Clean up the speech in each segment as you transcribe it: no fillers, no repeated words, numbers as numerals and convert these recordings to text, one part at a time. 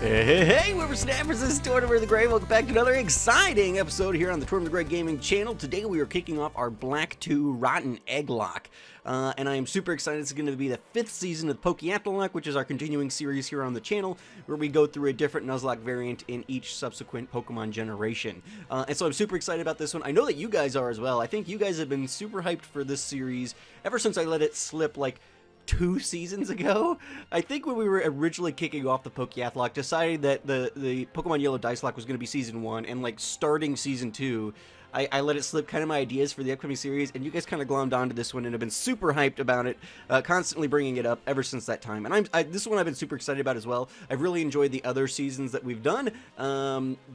Hey, whippersnappers, this is Tortimer the Gray. Welcome back to another exciting episode here on the Tortimer the Gray Gaming channel. Today we are kicking off our Black 2 Rotten Egglock. And I am super excited. It's going to be the 5th season of Pokeath'locke, which is our continuing series here on the channel, where we go through a different Nuzlocke variant in each subsequent Pokemon generation. And so I'm super excited about this one. I know that you guys are as well. I think you guys have been super hyped for this series ever since I let it slip, like, 2 seasons ago. I think when we were originally kicking off the Pokeath'locke, decided that the Pokemon Yellow Dice Lock was going to be season 1, and like starting season 2, I let it slip kind of my ideas for the upcoming series, and you guys kind of glommed onto this one and have been super hyped about it, constantly bringing it up ever since that time. And this one I've been super excited about as well. I've really enjoyed the other seasons that we've done,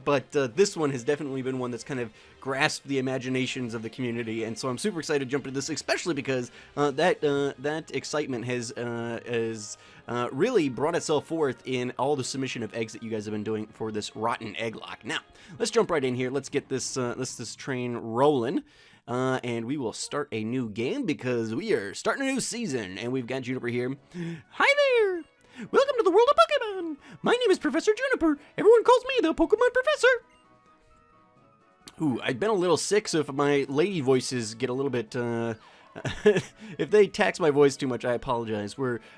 but this one has definitely been one that's kind of grasped the imaginations of the community, and so I'm super excited to jump into this, especially because that excitement has really brought itself forth in all the submission of eggs that you guys have been doing for this Rotten Egglock. Now, let's jump right in here. Let's get this this train rolling, and we will start a new game because we are starting a new season, and we've got Juniper here. Hi there! Welcome to the world of Pokemon! My name is Professor Juniper. Everyone calls me the Pokemon Professor. Ooh, I've been a little sick, so if my lady voices get a little bit, if they tax my voice too much, I apologize.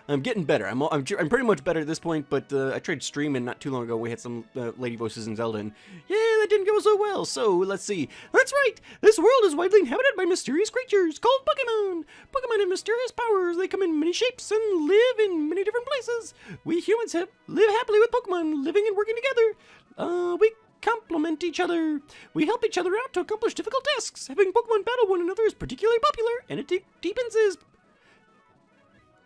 I'm getting better. I'm pretty much better at this point, but I tried streaming not too long ago. We had some lady voices in Zelda, and yeah, that didn't go so well. So let's see. That's right. This world is widely inhabited by mysterious creatures called Pokemon. Pokemon have mysterious powers. They come in many shapes and live in many different places. We humans live happily with Pokemon, living and working together. We complement each other. We help each other out to accomplish difficult tasks. Having Pokemon battle one another is particularly popular, and it deepens his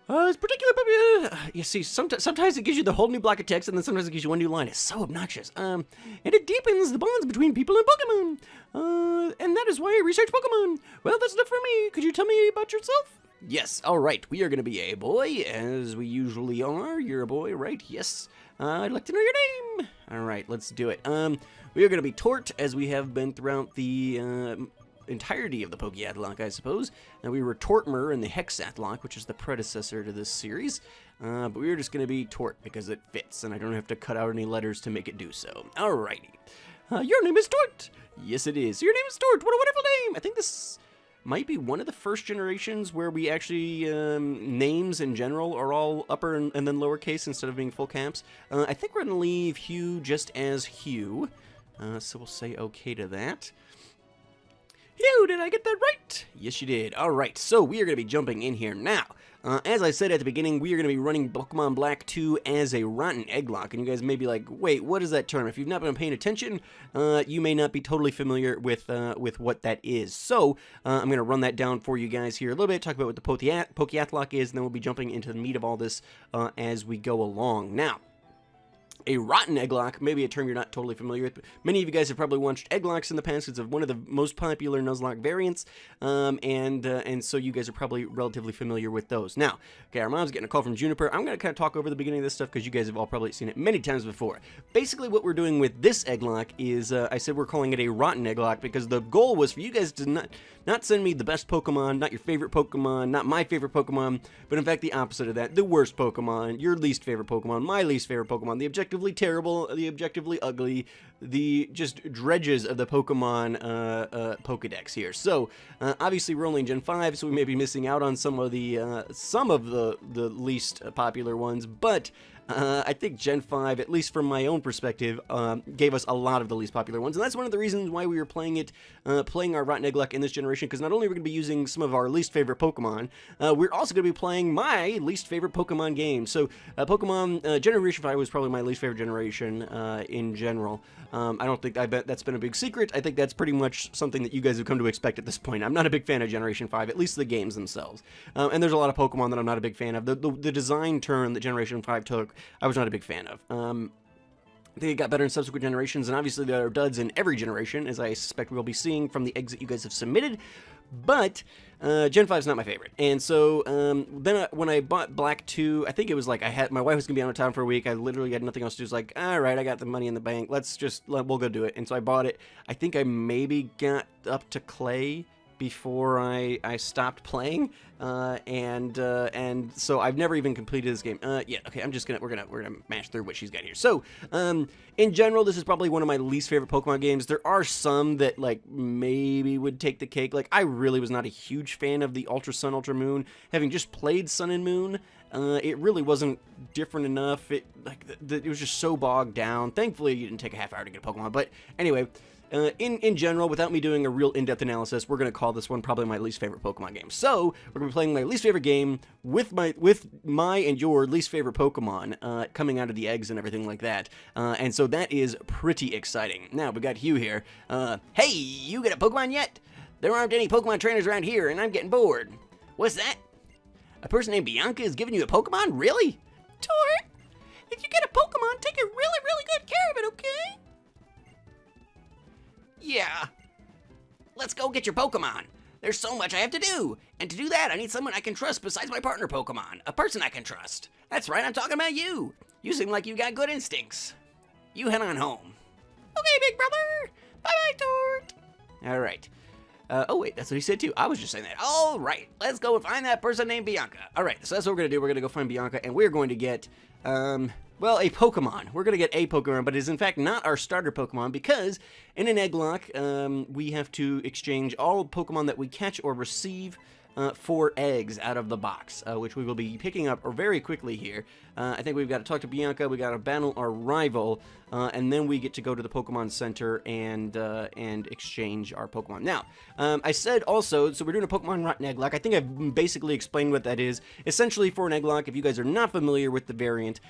particular popular. You see, sometimes it gives you the whole new block of text, and then sometimes it gives you one new line. It's so obnoxious. And it deepens the bonds between people and Pokemon. And that is why I research Pokemon. Well, that's enough for me. Could you tell me about yourself? Yes, all right. We are going to be a boy, as we usually are. You're a boy, right? Yes. I'd like to know your name. All right, let's do it. We are going to be Tort, as we have been throughout the entirety of the Pokeath'locke, I suppose. And we were Tortimer in the Hexath'locke, which is the predecessor to this series. But we are just going to be Tort because it fits, and I don't have to cut out any letters to make it do so. All righty. Your name is Tort. Yes, it is. Your name is Tort. What a wonderful name. I think this might be one of the first generations where we actually, names in general are all upper and then lowercase instead of being full caps. I think we're going to leave Hugh just as Hugh, so we'll say okay to that. Hugh, did I get that right? Yes, you did. All right, so we are going to be jumping in here now. As I said at the beginning, we are going to be running Pokemon Black 2 as a Rotten Egglock, and you guys may be like, wait, what is that term? If you've not been paying attention, you may not be totally familiar with what that is. So, I'm going to run that down for you guys here a little bit, talk about what the Pokeath'locke is, and then we'll be jumping into the meat of all this as we go along. Now, a Rotten Egglock, maybe a term you're not totally familiar with, but many of you guys have probably watched Egglocks in the past. It's one of the most popular Nuzlocke variants, and so you guys are probably relatively familiar with those. Now, okay, our mom's getting a call from Juniper. I'm going to kind of talk over the beginning of this stuff because you guys have all probably seen it many times before. Basically, what we're doing with this Egglock is, I said we're calling it a Rotten Egglock because the goal was for you guys to not send me the best Pokemon, not your favorite Pokemon, not my favorite Pokemon, but in fact the opposite of that, the worst Pokemon, your least favorite Pokemon, my least favorite Pokemon, the objectively terrible, the objectively ugly, the just dredges of the Pokemon Pokedex here. So obviously we're only in Gen 5, so we may be missing out on some of the least popular ones, but I think Gen 5, at least from my own perspective, gave us a lot of the least popular ones, and that's one of the reasons why we were playing our Rotten Egglock in this generation, because not only are we going to be using some of our least favorite Pokemon, we're also going to be playing my least favorite Pokemon game. So, Pokemon Generation 5 was probably my least favorite generation in general. I bet that's been a big secret. I think that's pretty much something that you guys have come to expect at this point. I'm not a big fan of Generation 5, at least the games themselves. And there's a lot of Pokemon that I'm not a big fan of. The design turn that Generation 5 took, I was not a big fan of. I think it got better in subsequent generations, and obviously there are duds in every generation, as I suspect we'll be seeing from the eggs that you guys have submitted. But Gen 5 is not my favorite. And so then when I bought Black 2, I think it was like my wife was going to be out of town for a week. I literally had nothing else to do. It's like, all right, I got the money in the bank. We'll go do it. And so I bought it. I think I maybe got up to Clay before I stopped playing, and so I've never even completed this game. Yeah, okay, we're gonna mash through what she's got here. So, in general, this is probably one of my least favorite Pokemon games. There are some that, like, maybe would take the cake. Like, I really was not a huge fan of the Ultra Sun, Ultra Moon. Having just played Sun and Moon, it really wasn't different enough. It was just so bogged down. Thankfully, you didn't take a half hour to get a Pokemon, but anyway. In general, without me doing a real in-depth analysis, we're going to call this one probably my least favorite Pokemon game. So, we're going to be playing my least favorite game with my and your least favorite Pokemon coming out of the eggs and everything like that. And so that is pretty exciting. Now, we got Hugh here. Hey, you get a Pokemon yet? There aren't any Pokemon trainers around here, and I'm getting bored. What's that? A person named Bianca is giving you a Pokemon? Really? Tort, if you get a Pokemon, take really, really good care of it, okay? Yeah. Let's go get your Pokemon. There's so much I have to do. And to do that, I need someone I can trust besides my partner Pokemon. A person I can trust. That's right, I'm talking about you. You seem like you got good instincts. You head on home. Okay, big brother. Bye-bye, Tort. All right. Oh, wait, that's what he said, too. I was just saying that. All right, let's go and find that person named Bianca. All right, so that's what we're going to do. We're going to go find Bianca, and we're going to get, well, a Pokemon. We're going to get a Pokemon, but it is, in fact, not our starter Pokemon, because in an Egglocke, we have to exchange all Pokemon that we catch or receive for eggs out of the box, which we will be picking up very quickly here. I think we've got to talk to Bianca, we got to battle our rival, and then we get to go to the Pokemon Center and exchange our Pokemon. Now, I said also, so we're doing a Pokemon Rotten Egglocke. I think I've basically explained what that is. Essentially, for an Egglocke, if you guys are not familiar with the variant,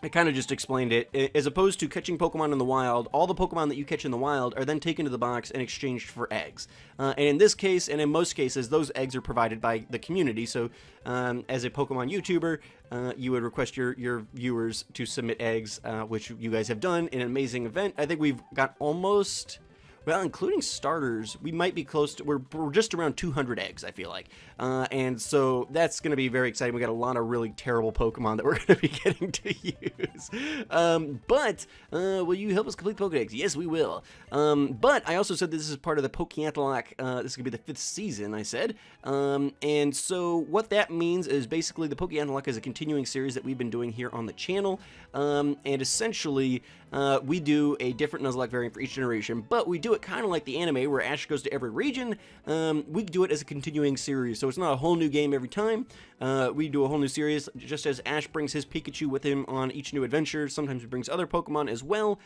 I kind of just explained it. As opposed to catching Pokemon in the wild, all the Pokemon that you catch in the wild are then taken to the box and exchanged for eggs. And in this case, and in most cases, those eggs are provided by the community. So, as a Pokemon YouTuber, you would request your viewers to submit eggs, which you guys have done in an amazing event. I think we've got almost... Well, including starters, we might be close to, we're just around 200 eggs, I feel like. And so that's going to be very exciting. We got a lot of really terrible Pokemon that we're going to be getting to use. But will you help us complete Pokedex? Yes, we will. But I also said this is part of the Pokeath'locke. This is going to be the 5th season, I said. And so what that means is basically the Pokeath'locke is a continuing series that we've been doing here on the channel. And essentially, we do a different Nuzlocke variant for each generation, but we do it kind of like the anime where Ash goes to every region. We do it as a continuing series, so it's not a whole new game every time. We do a whole new series, just as Ash brings his Pikachu with him on each new adventure. Sometimes he brings other Pokemon as well.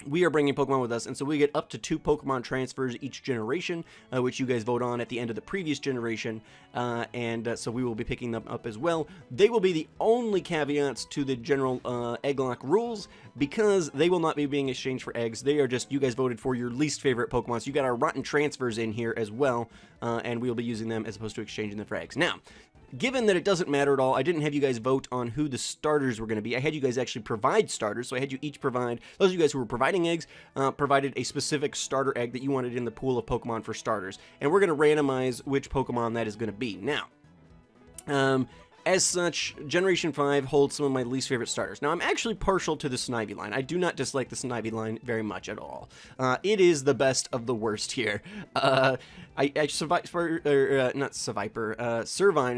We are bringing Pokemon with us, and so we get up to 2 Pokemon transfers each generation, which you guys vote on at the end of the previous generation, so we will be picking them up as well. They will be the only caveats to the general Egglocke rules, because they will not be being exchanged for eggs. They are just, you guys voted for your least favorite Pokemon, so you got our rotten transfers in here as well, and we will be using them as opposed to exchanging them for eggs. Now, given that it doesn't matter at all, I didn't have you guys vote on who the starters were going to be. I had you guys actually provide starters, so I had you each provide, those of you guys who were providing eggs, provided a specific starter egg that you wanted in the pool of Pokemon for starters. And we're going to randomize which Pokemon that is going to be. Now, as such, Generation 5 holds some of my least favorite starters. Now, I'm actually partial to the Snivy line. I do not dislike the Snivy line very much at all. It is the best of the worst here. Servine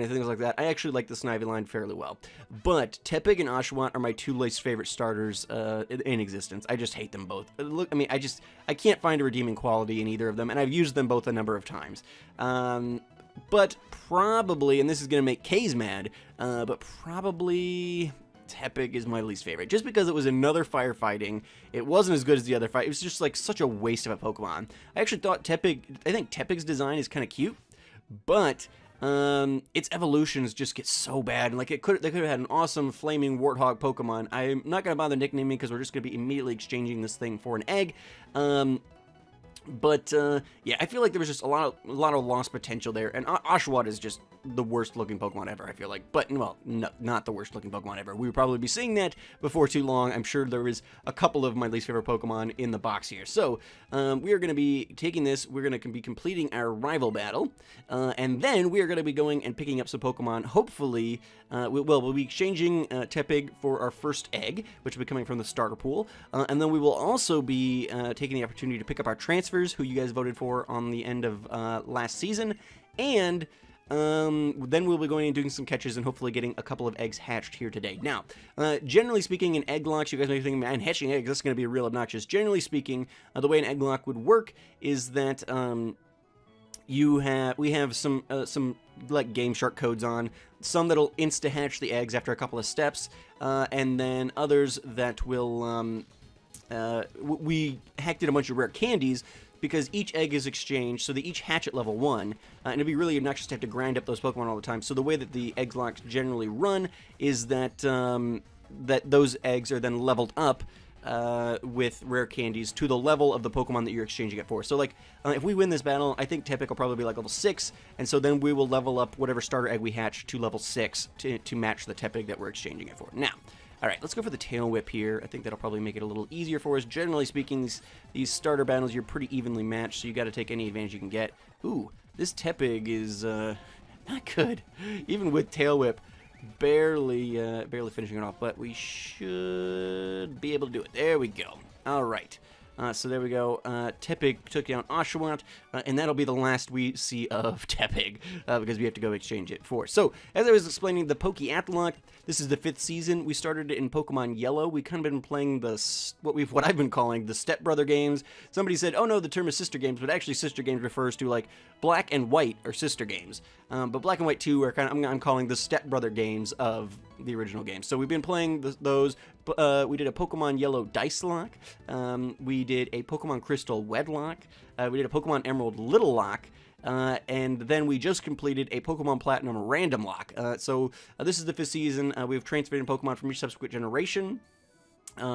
and things like that, I actually like the Snivy line fairly well. But Tepig and Oshawott are my 2 least favorite starters in existence. I just hate them both. Look, I mean, I can't find a redeeming quality in either of them, and I've used them both a number of times. But probably, and this is going to make K's mad, but probably Tepig is my least favorite. Just because it was another firefighting, it wasn't as good as the other fight. It was just like such a waste of a Pokemon. I actually thought I think Tepig's design is kind of cute, but its evolutions just get so bad. Like they could have had an awesome flaming warthog Pokemon. I'm not going to bother nicknaming because we're just going to be immediately exchanging this thing for an egg. But yeah, I feel like there was just a lot of lost potential there, and Oshawott is just the worst looking Pokemon ever, I feel like. But, well, no, not the worst looking Pokemon ever. We would probably be seeing that before too long. I'm sure there is a couple of my least favorite Pokemon in the box here. So, we are going to be taking this, we're going to be completing our rival battle, and then we are going to be going and picking up some Pokemon. Hopefully, we'll be exchanging Tepig for our first egg, which will be coming from the starter pool, and then we will also be taking the opportunity to pick up our transfer transfers, who you guys voted for on the end of last season, and then we'll be going and doing some catches and hopefully getting a couple of eggs hatched here today. Now, generally speaking, in egg locks, you guys may be thinking, man, hatching eggs, that's going to be real obnoxious. Generally speaking, the way an egg lock would work is that we have some like Game Shark codes on, some that'll insta hatch the eggs after a couple of steps, and then others that will we hacked in a bunch of rare candies because each egg is exchanged, so they each hatch at level 1, and it'd be really obnoxious to have to grind up those Pokemon all the time. So the way that the egg locks generally run is that that those eggs are then leveled up with rare candies to the level of the Pokemon that you're exchanging it for. So like, if we win this battle, I think Tepig will probably be like level 6, and so then we will level up whatever starter egg we hatch to level 6 to match the Tepig that we're exchanging it for. Now, alright, let's go for the Tail Whip here. I think that'll probably make it a little easier for us. Generally speaking, these starter battles, you're pretty evenly matched, so you got to take any advantage you can get. Ooh, this Tepig is not good. Even with Tail Whip, barely finishing it off, but we should be able to do it. There we go. Alright. So there we go. Tepig took down Oshawott, and that'll be the last we see of Tepig, because we have to go exchange it for. So, as I was explaining, the Pokeath'locke, this is the 5th season. We started it in Pokemon Yellow. We kind of been playing what I've been calling the stepbrother games. Somebody said, oh no, the term is sister games, but actually sister games refers to like Black and White are sister games. But Black and White 2 are kind of, I'm calling the stepbrother games of the original game. So we've been playing those. We did a Pokemon Yellow Dice Lock. We did a Pokemon Crystal Wed'locke. We did a Pokemon Emerald Little Lock. And then we just completed a Pokemon Platinum Random Lock. So this is the 5th season. We've transferred in Pokemon from each subsequent generation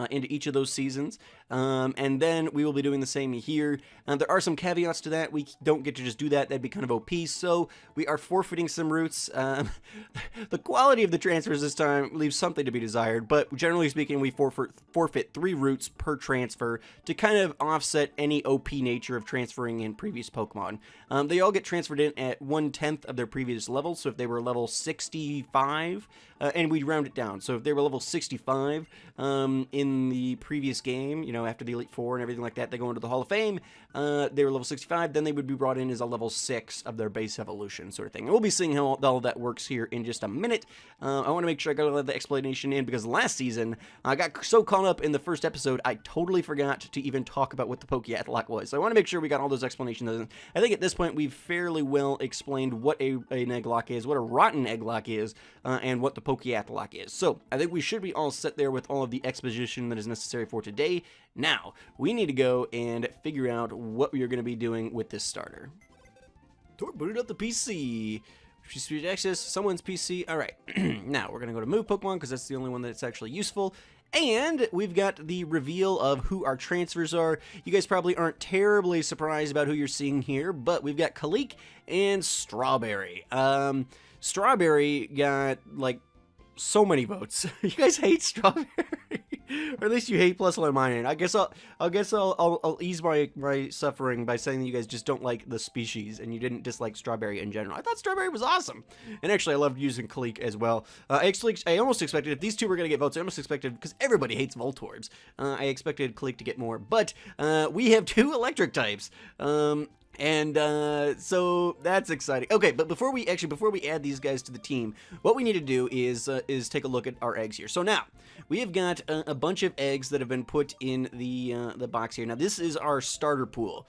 into each of those seasons, and then we will be doing the same here. There are some caveats to that. We don't get to just do that. That'd be kind of OP, so we are forfeiting some routes. The quality of the transfers this time leaves something to be desired, but generally speaking, we forfeit 3 routes per transfer to kind of offset any OP nature of transferring in previous Pokemon. They all get transferred in at 1/10 of their previous level, so if they were level 65, and we'd round it down, so if they were level 65 in the previous game, you know, after the Elite Four and everything like that, they go into the Hall of Fame, they were level 65, then they would be brought in as a level 6 of their base evolution sort of thing. And we'll be seeing how all that works here in just a minute. I want to make sure I got all the explanation in, because last season, I got so caught up in the first episode, I totally forgot to even talk about what the Pokeath'locke was. So I want to make sure we got all those explanations in. I think at this point, we've fairly well explained what an egg lock is, what a rotten egg lock is, and what the Pokeath'locke is. So I think we should be all set there with all of the exposition that is necessary for today. Now, we need to go and figure out what we are going to be doing with this starter. Tor booted up the PC. Speed access someone's PC. All right. Now, we're going to go to Move Pokemon, because that's the only one that's actually useful. And we've got the reveal of who our transfers are. You guys probably aren't terribly surprised about who you're seeing here, but we've got Kalik and Strawberry. Strawberry got, like, so many votes. You guys hate Strawberry, or at least you hate Plus Mine. I guess I'll ease my suffering by saying that you guys just don't like the species and you didn't dislike Strawberry in general. I thought Strawberry was awesome, and actually I loved using Kalik as well. I almost expected, if these two were gonna get votes, I almost expected, because everybody hates Voltorbs, I expected Kalik to get more. But we have 2 electric types. So that's exciting. Okay, but before we add these guys to the team, what we need to do is take a look at our eggs here. So now we have got a bunch of eggs that have been put in the box here. Now this is our starter pool.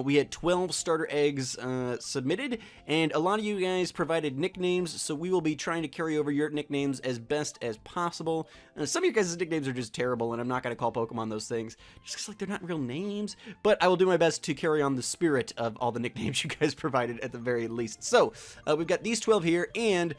We had 12 starter eggs submitted, and a lot of you guys provided nicknames, so we will be trying to carry over your nicknames as best as possible. Some of you guys' nicknames are just terrible, and I'm not going to call Pokemon those things, just because like, they're not real names, but I will do my best to carry on the spirit of all the nicknames you guys provided at the very least. So, we've got these 12 here, and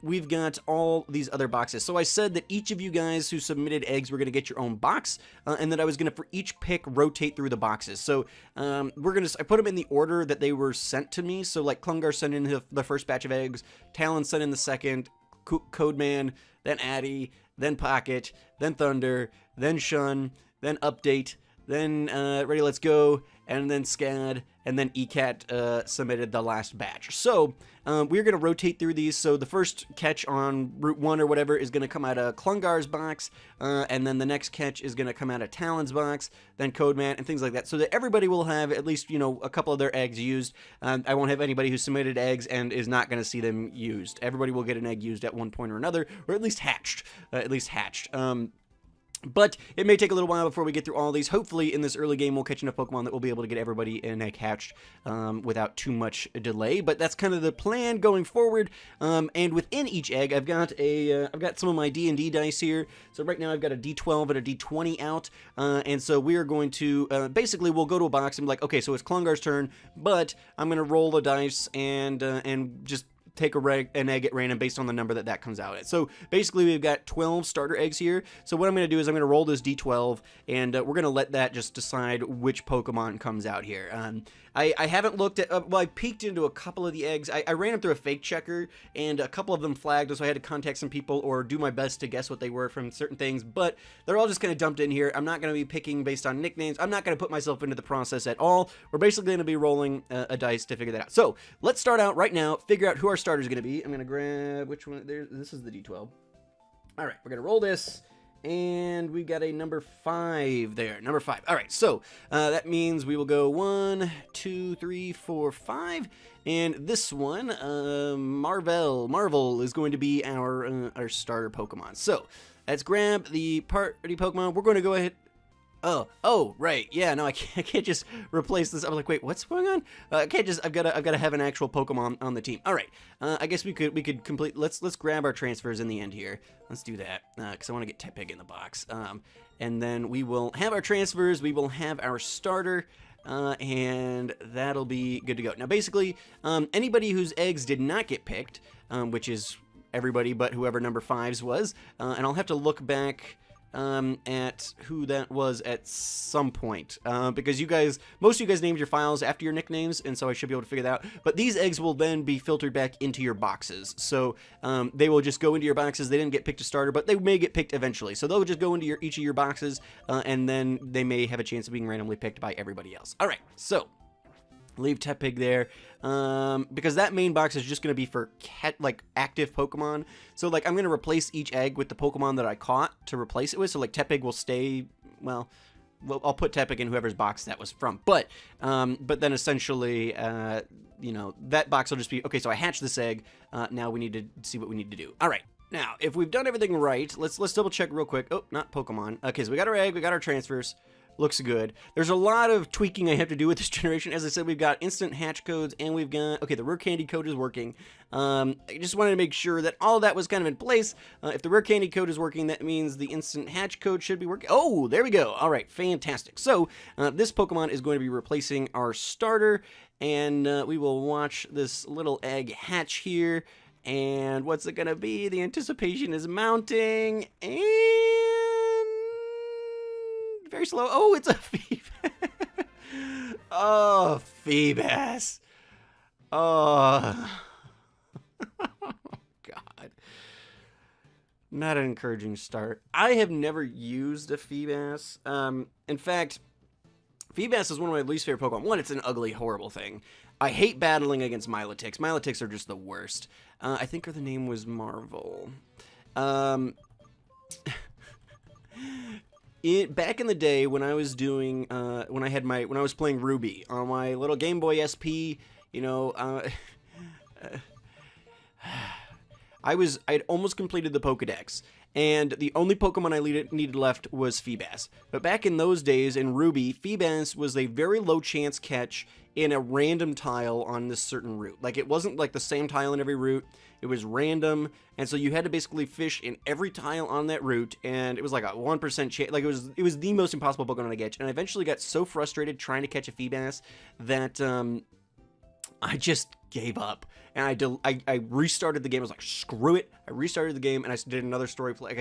we've got all these other boxes. So I said that each of you guys who submitted eggs were going to get your own box, and that I was going to, for each pick, rotate through the boxes. So I put them in the order that they were sent to me. So like Klungar sent in the first batch of eggs, Talon sent in the second, Codeman, then Addy, then Pocket, then Thunder, then Shun, then Update, then Ready Let's Go, and then SCAD, and then ECAT submitted the last batch. So we're going to rotate through these. So the first catch on Route 1 or whatever is going to come out of Klungar's box, and then the next catch is going to come out of Talon's box, then Codeman, and things like that, so that everybody will have at least, a couple of their eggs used. I won't have anybody who submitted eggs and is not going to see them used. Everybody will get an egg used at one point or another, or at least hatched. But it may take a little while before we get through all these. Hopefully, in this early game, we'll catch enough Pokemon that we'll be able to get everybody an egg hatched without too much delay. But that's kind of the plan going forward. And within each egg, I've got some of my D&D dice here. So right now, I've got a D12 and a D20 out. And so we are going to basically we'll go to a box and be like, okay, so it's Klungar's turn, but I'm going to roll the dice and just take an egg at random based on the number that comes out at. So basically we've got 12 starter eggs here. So what I'm going to do is I'm going to roll this D12 and we're going to let that just decide which Pokemon comes out here. I haven't looked at, well, I peeked into a couple of the eggs. I ran them through a fake checker and a couple of them flagged, so I had to contact some people or do my best to guess what they were from certain things, but they're all just kind of dumped in here. I'm not going to be picking based on nicknames. I'm not going to put myself into the process at all. We're basically going to be rolling a dice to figure that out. So let's start out right now, figure out who our starter is going to be. I'm going to grab, which one? This is the D12. All right, we're going to roll this. And we got a number 5 there. Number 5. All right, so that means we will go 1, 2, 3, 4, 5. And this one, Marvel is going to be our starter Pokemon. So let's grab the party Pokemon. We're going to go ahead. Oh, right. Yeah, no, I can't just replace this. I was like, wait, what's going on? I can't just. I've got to have an actual Pokemon on the team. All right. I guess we could complete. Let's grab our transfers in the end here. Let's do that because I want to get Tepig in the box. And then we will have our transfers. We will have our starter. And that'll be good to go. Now, basically, anybody whose eggs did not get picked, which is everybody but whoever number 5's was, and I'll have to look back at who that was at some point, because most of you guys named your files after your nicknames, and so I should be able to figure that out. But these eggs will then be filtered back into your boxes, so they will just go into your boxes. They didn't get picked to starter, but they may get picked eventually, so they'll just go into each of your boxes, and then they may have a chance of being randomly picked by everybody else. All right, so leave Tepig there, because that main box is just going to be for active Pokemon. So I'm going to replace each egg with the Pokemon that I caught to replace it with. So Tepig will stay, well, I'll put Tepig in whoever's box that was from. But then essentially, that box will just be, okay, so I hatched this egg. Now we need to see what we need to do. All right. Now, if we've done everything right, let's double check real quick. Oh, not Pokemon. Okay, so we got our egg, we got our transfers. Looks good. There's a lot of tweaking I have to do with this generation. As I said, we've got instant hatch codes, and we've got, okay, the rare candy code is working. I just wanted to make sure that all of that was kind of in place. If the rare candy code is working, that means the instant hatch code should be working. Oh, there we go. All right, fantastic. So this Pokemon is going to be replacing our starter, and we will watch this little egg hatch here. And what's it going to be? The anticipation is mounting, and very slow. Oh, it's a Feebas. Oh, Feebas. Oh. God. Not an encouraging start. I have never used a Feebas. In fact, Feebas is one of my least favorite Pokemon. One, it's an ugly, horrible thing. I hate battling against Milotics. Milotics are just the worst. I think her name was Marvel. Back in the day when I was doing when I was playing Ruby on my little Game Boy SP, I'd almost completed the Pokedex, and the only Pokemon I needed left was Feebas. But back in those days in Ruby, Feebas was a very low chance catch in a random tile on this certain route. It wasn't like the same tile in every route. It was random, and so you had to basically fish in every tile on that route, and it was like a 1% chance. It was the most impossible Pokemon to catch, and I eventually got so frustrated trying to catch a Feebas that I just gave up, and I restarted the game. I was like, screw it. I restarted the game, and I did another story play.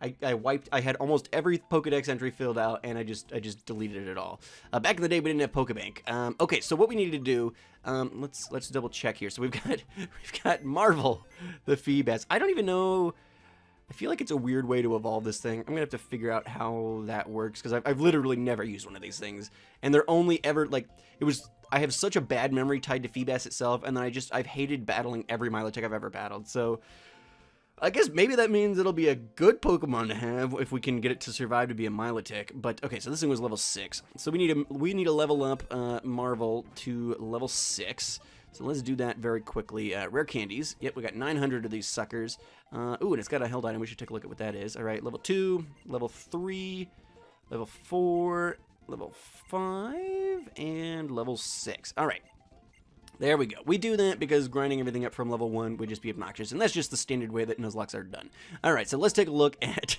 I had almost every Pokedex entry filled out, and I just deleted it all. Back in the day, we didn't have Pokebank. Okay, so what we needed to do, let's double check here. So we've got Marvel, the Feebas. I don't even know. I feel like it's a weird way to evolve this thing. I'm gonna have to figure out how that works, because I've literally never used one of these things, and they're only ever, like, I have such a bad memory tied to Feebas itself, and then I've hated battling every Milotic I've ever battled, so I guess maybe that means it'll be a good Pokemon to have if we can get it to survive to be a Milotic. But okay, so this thing was level 6, so we need to level up Marvel to level 6. So let's do that very quickly. Rare candies. Yep, we got 900 of these suckers. Ooh, and it's got a held item. We should take a look at what that is. All right, level 2, level 3, level 4, level 5, and level 6. All right. There we go. We do that because grinding everything up from level 1 would just be obnoxious, and that's just the standard way that Nuzlocks are done. All right, so let's take a look at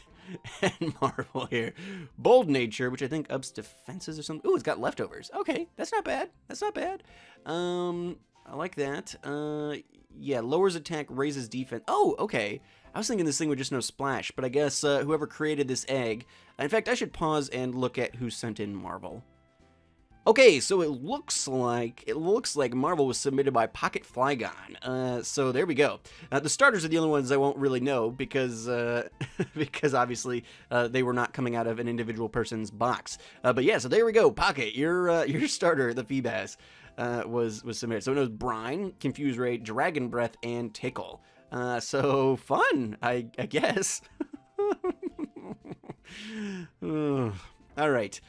Marvel here. Bold Nature, which I think ups defenses or something. Ooh, it's got leftovers. Okay, that's not bad. That's not bad. I like that. Yeah, lowers attack, raises defense. Oh, okay. I was thinking this thing would just know Splash, but I guess whoever created this egg... In fact, I should pause and look at who sent in Marvel. Okay, so it looks like Marvel was submitted by Pocket Flygon. So there we go. The starters are the only ones I won't really know because because obviously they were not coming out of an individual person's box. But yeah, so there we go. Pocket, your starter, the Feebas, was submitted. So it knows Brine, Confuse Ray, Dragon Breath, and Tickle. So fun, I guess. All right.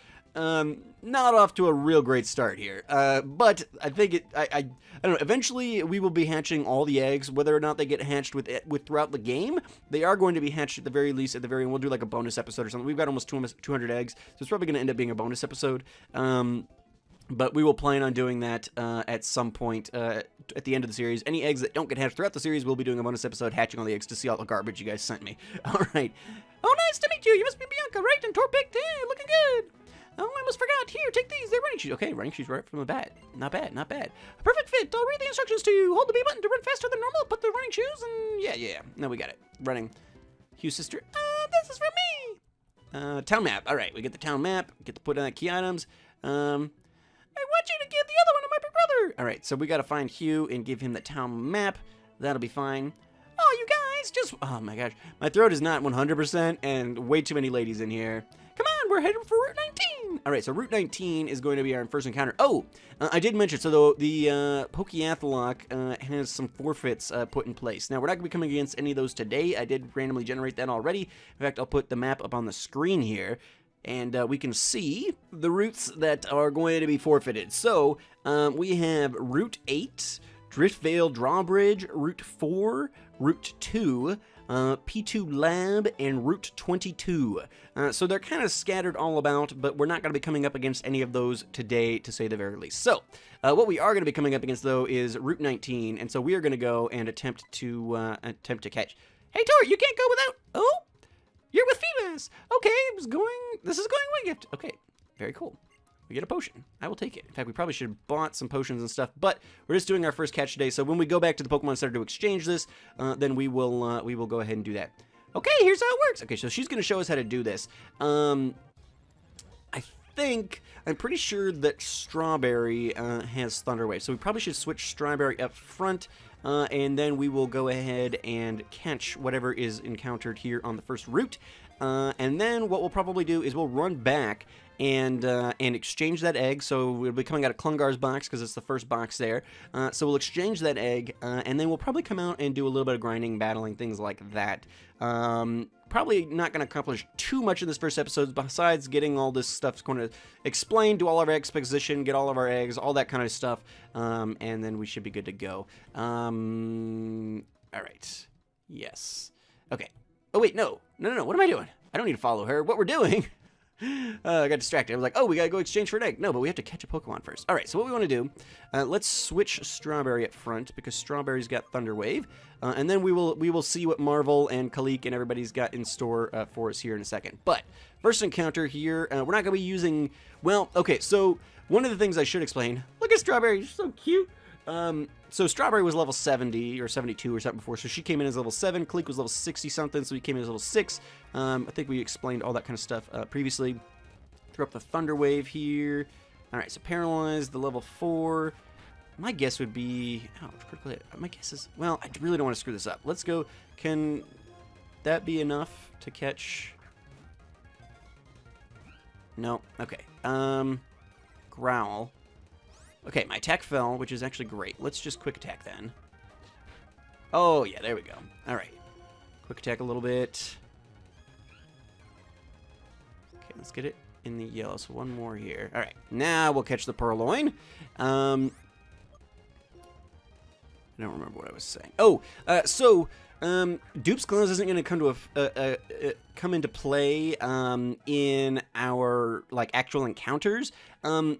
Not off to a real great start here, but I think I don't know, eventually we will be hatching all the eggs, whether or not they get hatched with throughout the game. They are going to be hatched at the very least, end. We'll do like a bonus episode or something. We've got almost 200 eggs, so it's probably going to end up being a bonus episode. But we will plan on doing that at some point at the end of the series. Any eggs that don't get hatched throughout the series, we'll be doing a bonus episode hatching all the eggs to see all the garbage you guys sent me. All right. Oh, nice to meet you. You must be Bianca, right? And Torpic, looking good. Oh, I almost forgot. Here, take these. They're running shoes. Okay, running shoes right from the bat. Not bad, not bad. A perfect fit. I'll read the instructions to you. Hold the B button to run faster than normal. Put the running shoes and yeah. No, we got it. Running. Hugh sister. This is for me. Town map. All right, we get the town map. Get to put on key items. I want you to give the other one to my big brother. All right, so we got to find Hugh and give him the town map. That'll be fine. Oh, you guys, oh my gosh. My throat is not 100% and way too many ladies in here. Come on, we're heading for Route 19. All right, so Route 19 is going to be our first encounter. Oh, I did mention, so the Pokeath'locke has some forfeits put in place. Now, we're not going to be coming against any of those today. I did randomly generate that already. In fact, I'll put the map up on the screen here, and we can see the routes that are going to be forfeited. So, we have Route 8, Driftvale Drawbridge, Route 4, Route 2, P2 Lab, and Route 22. So they're kind of scattered all about, but we're not going to be coming up against any of those today, to say the very least. So, what we are going to be coming up against, though, is Route 19, and so we are going to go and attempt to catch. Hey, Tor, you can't go without... Oh, you're with Feebas. Okay, this is going well. Okay, very cool. We get a potion. I will take it. In fact, we probably should have bought some potions and stuff, but we're just doing our first catch today, so when we go back to the Pokemon Center to exchange this, then we will go ahead and do that. Okay, here's how it works. Okay, so she's going to show us how to do this. I'm pretty sure that Strawberry has Thunder Wave, so we probably should switch Strawberry up front, and then we will go ahead and catch whatever is encountered here on the first route. And then what we'll probably do is we'll run back and exchange that egg. So we'll be coming out of Klungar's box because it's the first box there. So we'll exchange that egg, and then we'll probably come out and do a little bit of grinding, battling, things like that. Probably not going to accomplish too much in this first episode, besides getting all this stuff going to explain, do all of our exposition, get all of our eggs, all that kind of stuff, and then we should be good to go. All right. Yes. Okay. Oh, wait, no. What am I doing? I don't need to follow her. What we're doing... I got distracted. I was like, oh, we gotta go exchange for an egg. No, but we have to catch a Pokemon first. All right, so what we want to do, let's switch Strawberry up front because Strawberry's got Thunder Wave, and then we will see what Marvel and Kalik and everybody's got in store for us here in a second. But first encounter here, we're not gonna be using. Well, okay, so one of the things I should explain. Look at Strawberry, she's so cute. So Strawberry was level 70 or 72 or something before, so she came in as level 7. Kalik was level 60 something, so he came in as level 6. I think we explained all that kind of stuff previously. Throw up the Thunder Wave here. All right, so Paralyzed, the level 4. My guess would be... Oh, critical hit. My guess is... Well, I really don't want to screw this up. Let's go... that be enough to catch? No. Okay. Growl. Okay, my attack fell, which is actually great. Let's just quick attack then. Oh, yeah, there we go. All right. Quick attack a little bit. Okay, let's get it in the yellow. So one more here. All right. Now we'll catch the Purloin. I don't remember what I was saying. Oh, Dupe's Claws isn't going to come into play in our actual encounters.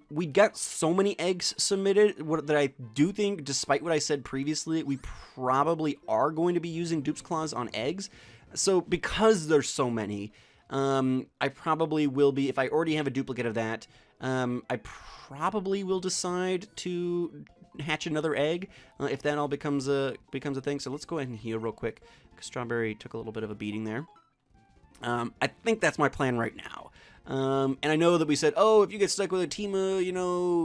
We got so many eggs submitted that I do think, despite what I said previously, we probably are going to be using Dupe's Claws on eggs. So because there's so many, I probably will be, if I already have a duplicate of that, I probably will decide to hatch another egg if that all becomes a thing. So let's go ahead and heal real quick, because Strawberry took a little bit of a beating there. I think that's my plan right now. And I know that we said, oh, if you get stuck with a team of,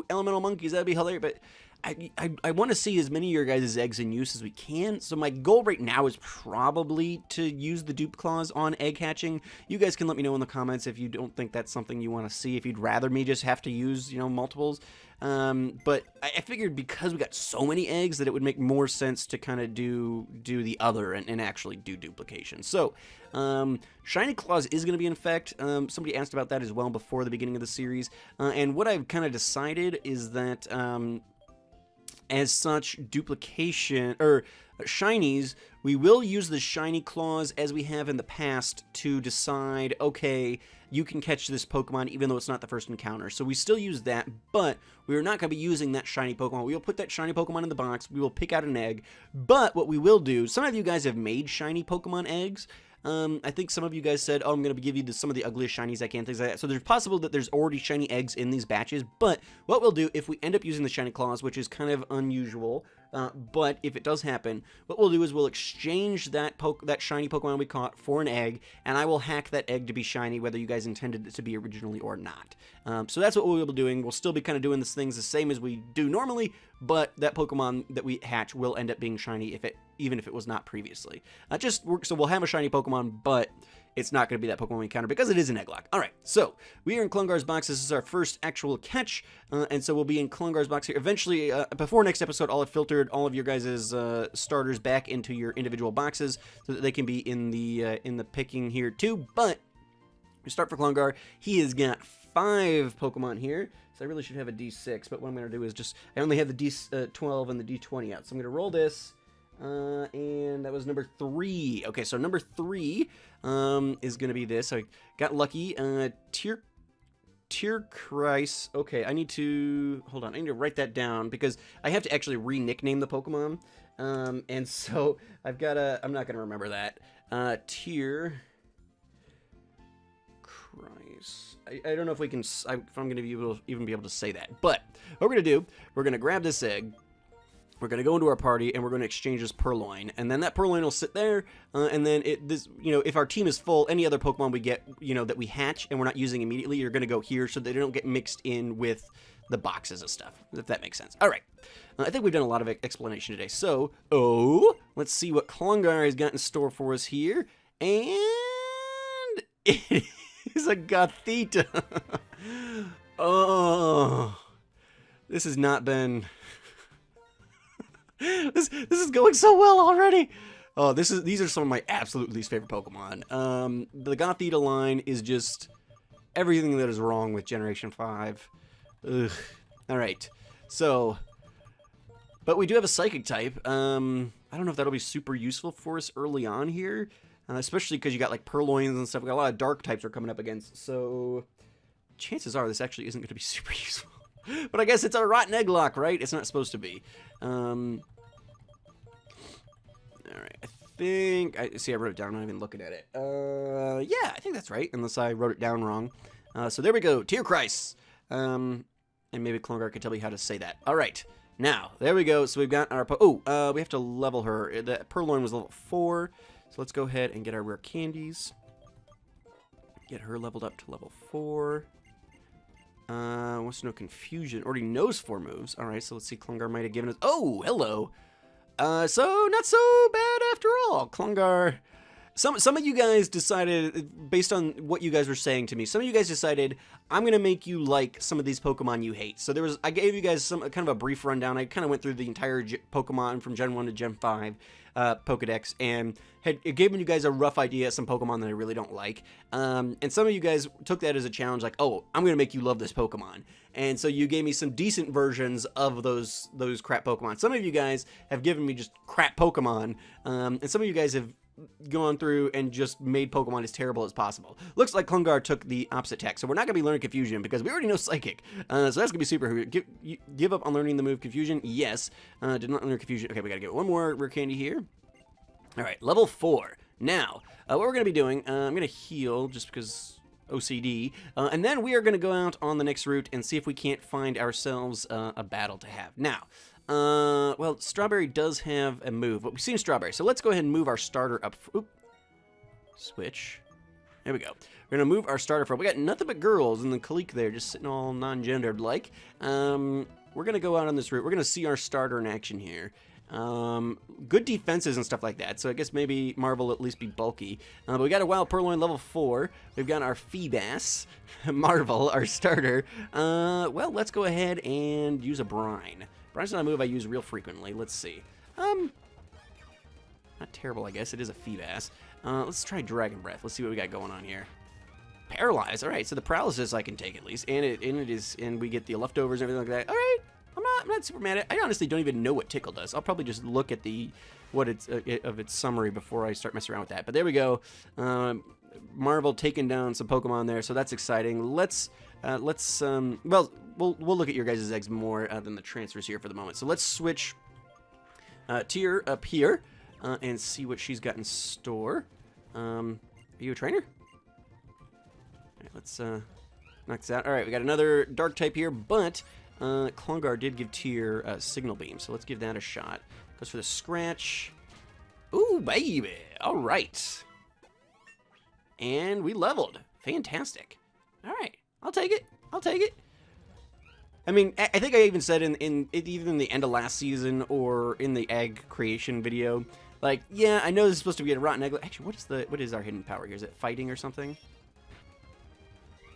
elemental monkeys, that'd be hilarious, but I want to see as many of your guys' eggs in use as we can. So my goal right now is probably to use the Dupe Claws on egg hatching. You guys can let me know in the comments if you don't think that's something you want to see, if you'd rather me just have to use, multiples. But I figured because we got so many eggs that it would make more sense to kind of do the other and actually do duplication. So, Shiny Claws is going to be in effect. Somebody asked about that as well before the beginning of the series. And what I've kind of decided is that, as such, duplication, or shinies, we will use the Shiny Claws as we have in the past to decide, okay, you can catch this Pokemon even though it's not the first encounter. So we still use that, but we are not going to be using that shiny Pokemon. We will put that shiny Pokemon in the box, we will pick out an egg, but what we will do, some of you guys have made shiny Pokemon eggs. I think some of you guys said, oh, I'm going to give you some of the ugliest shinies I can, things like that. So there's possible that there's already shiny eggs in these batches, but what we'll do, if we end up using the Shiny Claws, which is kind of unusual, but if it does happen, what we'll do is we'll exchange that shiny Pokemon we caught for an egg, and I will hack that egg to be shiny, whether you guys intended it to be originally or not. So that's what we'll be doing. We'll still be kind of doing these things the same as we do normally, but that Pokemon that we hatch will end up being shiny even if it was not previously. So we'll have a shiny Pokemon, but it's not going to be that Pokemon we encounter because it is an Egglocke. All right, so we are in Klungar's box. This is our first actual catch, and so we'll be in Klungar's box here. Eventually, before next episode, I'll have filtered all of your guys' starters back into your individual boxes so that they can be in the picking here too. But we start for Klungar. He has got 5 Pokemon here, so I really should have a D6, but what I'm going to do is I only have the D12 and the D20 out, so I'm going to roll this. And that was number 3. Okay, so number 3 is going to be this. I got lucky. Tierkreis. Okay, I need to write that down because I have to actually re-nickname the Pokemon. And so I'm not going to remember that. Tierkreis. I don't know if I'm going to be even be able to say that. But what we're going to do, we're going to grab this egg. We're going to go into our party, and we're going to exchange this Purloin. And then that Purloin will sit there, and then if our team is full, any other Pokemon we get, that we hatch and we're not using immediately, you're going to go here so they don't get mixed in with the boxes of stuff, if that makes sense. All right. I think we've done a lot of explanation today. So, let's see what Klungar has got in store for us here. And it is a Gothita. Oh, this has not been... This is going so well already. Oh, these are some of my absolute least favorite Pokemon. The Gothita line is just everything that is wrong with Generation 5. Ugh. All right. So, but we do have a Psychic type. I don't know if that'll be super useful for us early on here, especially because you got like Purloins and stuff. We got a lot of Dark types we're coming up against. So, chances are this actually isn't going to be super useful. But I guess it's a rotten Egglocke, right? It's not supposed to be. Alright, I wrote it down. I'm not even looking at it. Yeah, I think that's right, unless I wrote it down wrong. So there we go, Tierkreis. And maybe Klungar could tell me how to say that. Alright, now, there we go. So we've got our... we have to level her. The Purloin was level 4. So let's go ahead and get our rare candies. Get her leveled up to level 4. Wants to know confusion. Already knows 4 moves. Alright, so let's see. Klungar might have given us... Oh, hello. So not so bad after all. Klungar some of you guys decided, based on what you guys were saying to me, some of you guys decided I'm gonna make you like some of these Pokemon you hate. So I gave you guys some kind of a brief rundown. I kind of went through the entire Pokemon from Gen 1 to Gen 5 Pokedex, and had given you guys a rough idea of some Pokemon that I really don't like. And some of you guys took that as a challenge, like, oh, I'm gonna make you love this Pokemon. And so you gave me some decent versions of those crap Pokemon. Some of you guys have given me just crap Pokemon, and some of you guys have gone through and just made Pokemon as terrible as possible. Looks like Klungar took the opposite tack, so we're not going to be learning Confusion because we already know Psychic. So that's going to be super. Give up on learning the move Confusion? Yes. Did not learn Confusion. Okay, we got to get one more rare candy here. All right, level 4. Now, what we're going to be doing, I'm going to heal just because OCD, and then we are going to go out on the next route and see if we can't find ourselves a battle to have. Now, well, Strawberry does have a move, but we've seen Strawberry, so let's go ahead and move our starter up. Oop. Switch. There we go. We're going to move our starter from. We got nothing but girls in the clique there, just sitting all non-gendered like. We're going to go out on this route. We're going to see our starter in action here. Good defenses and stuff like that, so I guess maybe Marvel will at least be bulky. But we got a Wild Purloin level 4. We've got our Feebas, Marvel, our starter. Well, let's go ahead and use a Brine. Brine's not a move I use real frequently. Let's see. Not terrible, I guess. It is a Feebas. Let's try Dragon Breath. Let's see what we got going on here. Paralyze. All right, so the paralysis I can take at least, and we get the leftovers and everything like that. All right. I'm not super mad at it. I honestly don't even know what Tickle does. I'll probably just look at its summary before I start messing around with that. But there we go. Marvel taking down some Pokemon there, so that's exciting. Well, we'll look at your guys' eggs more than the transfers here for the moment. So let's switch Tier up here and see what she's got in store. Are you a trainer? All right, let's knock this out. All right, we got another Dark type here, but Klungar did give Tier Signal Beam, so let's give that a shot. Goes for the Scratch. Ooh, baby! All right. And we leveled. Fantastic. All right. I'll take it. I'll take it. I mean, I think I even said in either in the end of last season or in the egg creation video, like, yeah, I know this is supposed to be a rotten egg. Actually, what is our hidden power here? Is it fighting or something?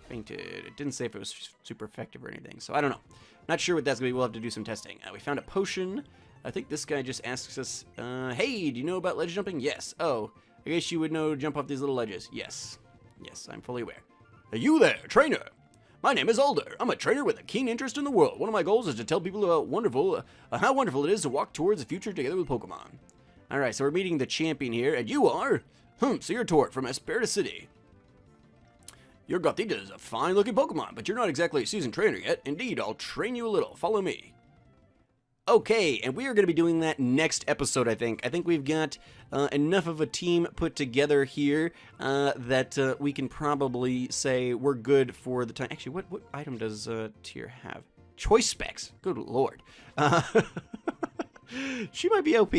Fainted. It didn't say if it was super effective or anything, so I don't know. Not sure what that's going to be. We'll have to do some testing. We found a potion. I think this guy just asks us, hey, do you know about ledge jumping? Yes. Oh, I guess you would know to jump off these little ledges. Yes. Yes, I'm fully aware. Are you there, trainer? My name is Alder. I'm a trainer with a keen interest in the world. One of my goals is to tell people about how wonderful it is to walk towards the future together with Pokemon. All right, so we're meeting the champion here, and you are? So you're Tort from Esperta City. Your Gothita is a fine-looking Pokemon, but you're not exactly a seasoned trainer yet. Indeed, I'll train you a little. Follow me. Okay, and we are going to be doing that next episode, I think. I think we've got enough of a team put together here that we can probably say we're good for the time. Actually, what item does Tier have? Choice Specs. Good lord. She might be OP,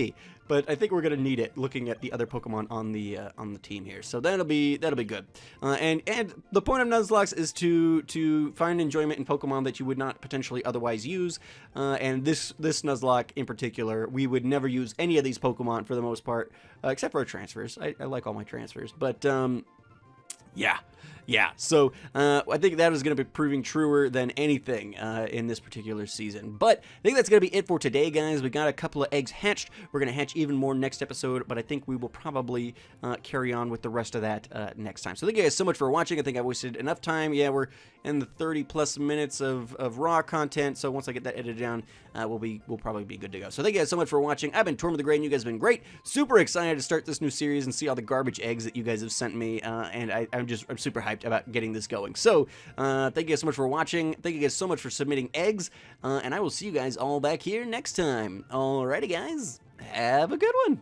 but I think we're gonna need it looking at the other Pokemon on the team here. So that'll be good. And the point of Nuzlocke is to find enjoyment in Pokemon that you would not potentially otherwise use. And this Nuzlocke in particular, we would never use any of these Pokemon for the most part, except for our transfers. I like all my transfers, but yeah. So I think that is going to be proving truer than anything in this particular season. But I think that's going to be it for today, guys. We got a couple of eggs hatched. We're going to hatch even more next episode, but I think we will probably carry on with the rest of that next time. So thank you guys so much for watching. I think I wasted enough time. Yeah, we're in the 30+ minutes of raw content. So once I get that edited down, we'll probably be good to go. So thank you guys so much for watching. I've been Tortimer the Great, and you guys have been great. Super excited to start this new series and see all the garbage eggs that you guys have sent me. And I'm super hyped about getting this going. So thank you guys so much for watching. Thank you guys so much for submitting eggs. And I will see you guys all back here next time. Alrighty, guys. Have a good one.